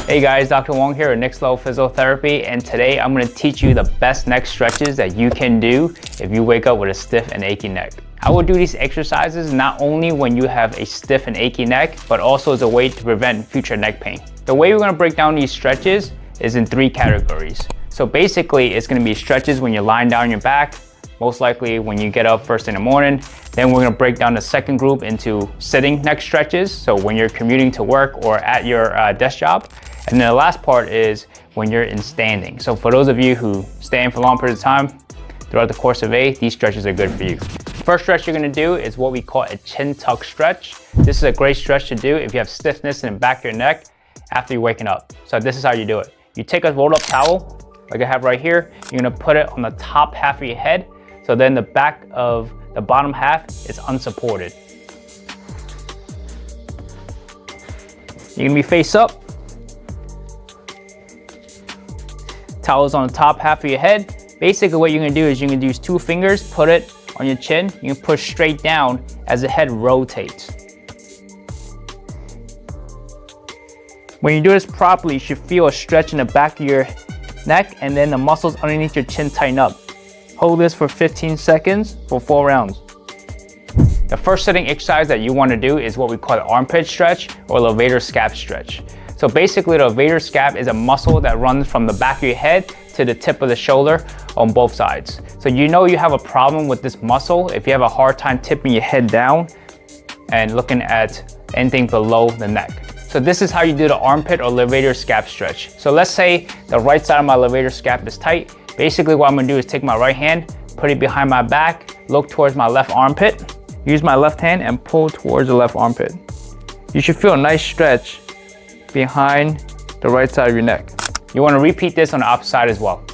Hey guys, Dr. Wong here at Next Level Physiotherapy, and today I'm going to teach you the best neck stretches that you can do if you wake up with a stiff and achy neck. I will do these exercises not only when you have a stiff and achy neck, but also as a way to prevent future neck pain. The way we're going to break down these stretches is in 3 categories. So basically, it's going to be stretches when you're lying down on your back, most likely when you get up first in the morning. Then we're going to break down the second group into sitting neck stretches, so when you're commuting to work or at your desk job. And then the last part is when you're in standing. So for those of you who stand for long periods of time throughout the course of a day, these stretches are good for you. First stretch you're going to do is what we call a chin tuck stretch. This is a great stretch to do if you have stiffness in the back of your neck after you're waking up. So this is how you do it. You take a rolled up towel, like I have right here. You're going to put it on the top half of your head, so then the back of the bottom half is unsupported. You're going to be face up. Towel's on the top half of your head. Basically what you're going to do is you're going to use 2 fingers, put it on your chin. You can push straight down as the head rotates. When you do this properly, you should feel a stretch in the back of your neck, and then the muscles underneath your chin tighten up. Hold this for 15 seconds for 4 rounds. The first sitting exercise that you want to do is what we call the armpit stretch or levator scap stretch. So basically the levator scap is a muscle that runs from the back of your head to the tip of the shoulder on both sides. So you know you have a problem with this muscle if you have a hard time tipping your head down and looking at anything below the neck. So this is how you do the armpit or levator scap stretch. So let's say the right side of my levator scap is tight. Basically what I'm going to do is take my right hand, put it behind my back, look towards my left armpit, use my left hand and pull towards the left armpit. You should feel a nice stretch behind the right side of your neck. You want to repeat this on the opposite side as well.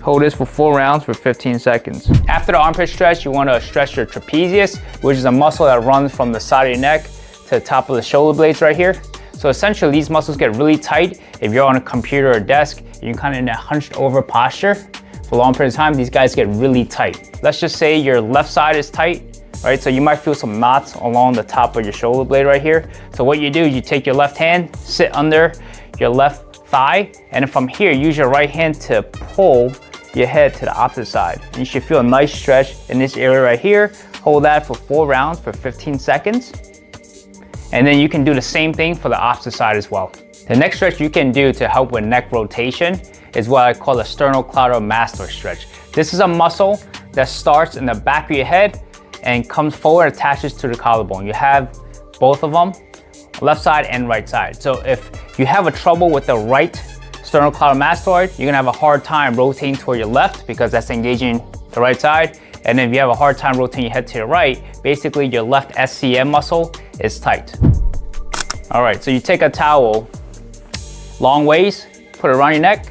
Hold this for 4 rounds for 15 seconds. After the armpit stretch, you want to stretch your trapezius, which is a muscle that runs from the side of your neck to the top of the shoulder blades right here. So essentially these muscles get really tight if you're on a computer or desk, you're kind of in a hunched over posture. For a long period of time, these guys get really tight. Let's just say your left side is tight, right? So you might feel some knots along the top of your shoulder blade right here. So what you do is you take your left hand, sit under your left thigh, and then from here, use your right hand to pull your head to the opposite side. And you should feel a nice stretch in this area right here. Hold that for 4 rounds for 15 seconds. And then you can do the same thing for the opposite side as well. The next stretch you can do to help with neck rotation is what I call a sternal mastoid stretch. This is a muscle that starts in the back of your head and comes forward, attaches to the collarbone. You have both of them, left side and right side. So if you have a trouble with the right sternal mastoid, you're gonna have a hard time rotating toward your left because that's engaging the right side. And then if you have a hard time rotating your head to your right, basically your left SCM muscle is tight. All right, so you take a towel, long ways, put it around your neck.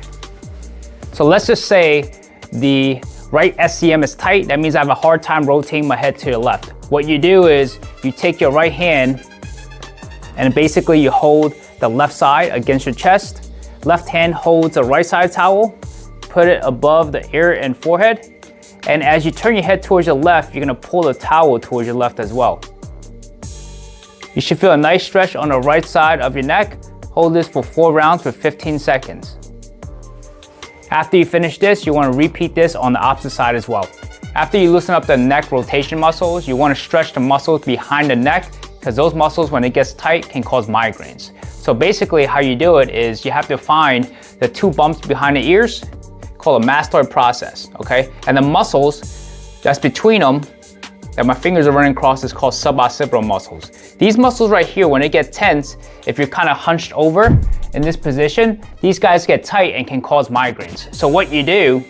So let's just say the right SCM is tight. That means I have a hard time rotating my head to the left. What you do is you take your right hand and basically you hold the left side against your chest. Left hand holds the right side towel, put it above the ear and forehead. And as you turn your head towards your left, you're gonna pull the towel towards your left as well. You should feel a nice stretch on the right side of your neck. Hold this for 4 rounds for 15 seconds. After you finish this, you want to repeat this on the opposite side as well. After you loosen up the neck rotation muscles, you want to stretch the muscles behind the neck because those muscles, when it gets tight, can cause migraines. So basically how you do it is you have to find the 2 bumps behind the ears, called a mastoid process, okay? And the muscles that's between them that my fingers are running across is called suboccipital muscles. These muscles right here, when they get tense, if you're kind of hunched over in this position, these guys get tight and can cause migraines. So what you do,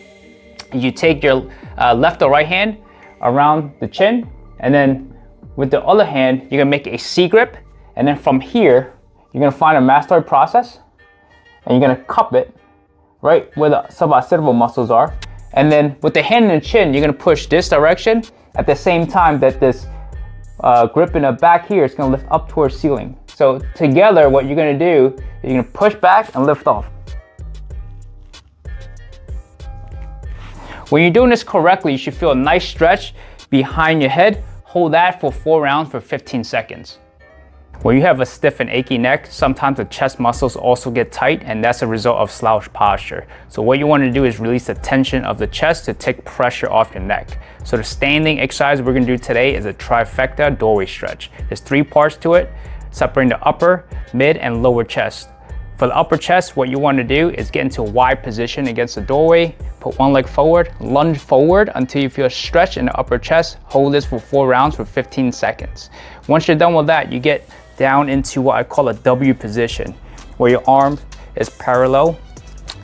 you take your left or right hand around the chin, and then with the other hand, you're gonna make a C grip, and then from here, you're gonna find a mastoid process, and you're gonna cup it right where the suboccipital muscles are. And then with the hand and the chin, you're gonna push this direction at the same time that this grip in the back here is gonna lift up towards ceiling. So together, what you're gonna do is you're gonna push back and lift off. When you're doing this correctly, you should feel a nice stretch behind your head. Hold that for 4 rounds for 15 seconds. When you have a stiff and achy neck, sometimes the chest muscles also get tight, and that's a result of slouch posture. So what you want to do is release the tension of the chest to take pressure off your neck. So the standing exercise we're going to do today is a trifecta doorway stretch. There's 3 parts to it, separating the upper, mid, and lower chest. For the upper chest, what you want to do is get into a wide position against the doorway, put one leg forward, lunge forward until you feel a stretch in the upper chest. Hold this for 4 rounds for 15 seconds. Once you're done with that, you get down into what I call a W position, where your arm is parallel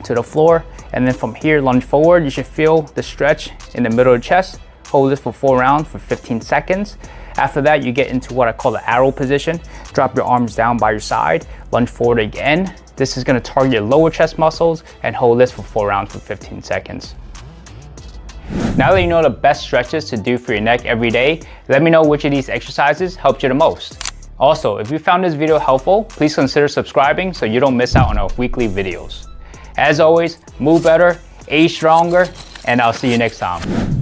to the floor. And then from here, lunge forward. You should feel the stretch in the middle of the chest. Hold this for 4 rounds for 15 seconds. After that, you get into what I call the arrow position. Drop your arms down by your side, lunge forward again. This is gonna target your lower chest muscles, and hold this for 4 rounds for 15 seconds. Now that you know the best stretches to do for your neck every day, let me know which of these exercises helped you the most. Also, if you found this video helpful, please consider subscribing so you don't miss out on our weekly videos. As always, move better, age stronger, and I'll see you next time.